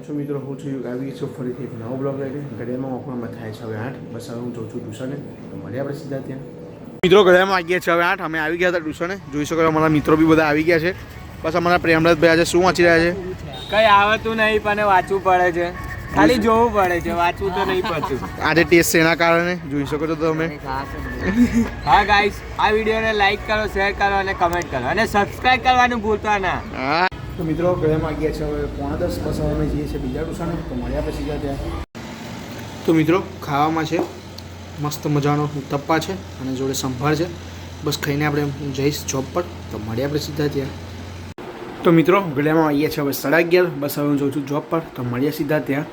છો મિત્રો, હું છું આવી છું ફરીથી એક નવો બ્લોગ લઈને. ઘડિયાળમાં વાપરવામાં થાય છે હવે 8. બસ હવે હું જઉં છું ટ્યુશને, તો મળીએ આપણે સીધા ત્યાં. મિત્રો ઘડિયાળમાં વાગ્યા છે હવે 8. અમે આવી ગયા હતા ટ્યુશને. જોઈ શકો અમારા મિત્રો બી બધા આવી ગયા છે. બસ અમારા પ્રેમરાજભાઈ આજે શું વાંચી રહ્યા છે? કઈ આવતું નહીં પણ વાંચવું પડે છે, ખાલી જોવું પડે છે, વાંચવું તો નહીં પડતું. આજે ટેસ્ટ છે એના કારણે જોઈ શકો છો તમે. હા ગાઈસ, આ વિડીયોને લાઈક કરો, શેર કરો અને કમેન્ટ કરો અને સબસ્ક્રાઇબ કરવાનું ભૂલતા ના. હા તો મિત્રો ઘડિયાળમાં વાગ્યા છે હવે 9:45. બસ હવે અમે જઈએ છીએ બીજા ટ્યુશને, તો મળ્યા પછી સીધા ત્યાં. તો મિત્રો ખાવામાં છે મસ્ત મજાનો ઉત્તપ્પા છે અને જોડે સંભાળ છે. બસ ખાઈને આપણે જઈશ જોબ પર, તો મળીએ આપણે સીધા ત્યાં. તો મિત્રો ઘડિયાળમાં વાગ્યા છે હવે 11:30. બસ હવે હું જઉં છું જોબ પર, તો મળીએ સીધા ત્યાં.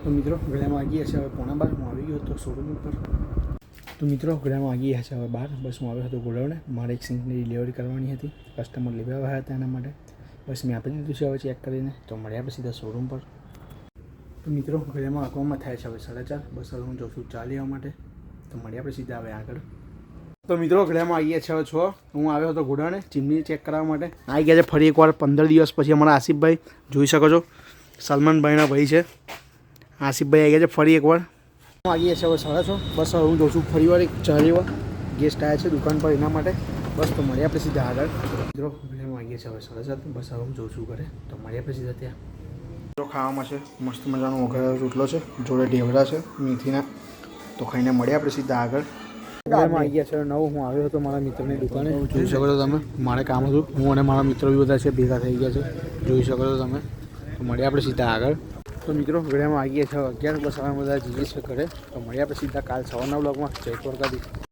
તો મિત્રો ઘડિયાળમાં વાગ્યા છે હવે 11:45. હું આવી ગયો હતો શોરૂમ ઉપર. તો મિત્રો ઘડિયાળમાં વાગ્યા છે હવે 12. બસ હું આવ્યો હતો ગોડાઉને. મારે એક સિંકની ડિલિવરી કરવાની હતી, કસ્ટમર લેવા આવ્યા હતા એના માટે. બસ મેં આપી દીધું છે હવે ચેક કરીને, તો મળ્યા આપણે સીધા શોરૂમ પર. તો મિત્રો ઘડિયાળમાં વાગવામાં થાય છે હવે 4:30. બસ હવે હું જઉં છું ચા લેવા માટે, તો મળીએ આપણે સીધા હવે આગળ. તો મિત્રો ઘડિયાળમાં આવીએ છે હવે 6. હું આવ્યો હતો ઘોડાને ચીમની ચેક કરાવવા માટે. આવી ગયા છે ફરી એકવાર 15 દિવસ પછી અમારા આસિફભાઈ. જોઈ શકો છો સલમાનભાઈના ભાઈ છે આસિફભાઈ. આવી ગયા છે ફરી એકવાર. આવીએ છે હવે 6:30. બસ હવે હું જઉં છું ફરી વાર એક ચા લેવા. ગેસ્ટ આવ્યા છે દુકાન પર એના માટે. બસ તો મળીએ આપણે સીધા આગળ. મિત્રો ઘડિયાળમાં આવીએ છે હવે 7:30. બસ હવે હું જઉં છું ઘરે, તો મળીએ આપણે સીધા ત્યાં. મિત્રો ખાવામાં છે મસ્ત મજાનો વઘારેલો રોટલો છે, જોડે ઢેવડા છે મેથીના. તો ખાઈને મળીએ આપણે સીધા આગળ. ઘરમાં આવી ગયા છે 9. હું આવ્યો હતો મારા મિત્રની દુકાને. જોઈ શકો છો તમે, મારે કામ હતું. હું અને મારા મિત્રો બી બધા છે ભેગા થઈ ગયા છે, જોઈ શકો છો તમે. તો મળીએ આપણે સીધા આગળ. તો મિત્રો ઘડિયાળમાં આવી ગયા છે 11. બસ અમે બધા જઈએ છીએ ઘરે, તો મળીએ આપણે સીધા કાલ સવારના બ્લોગમાં. જય દ્વારકાધીશ.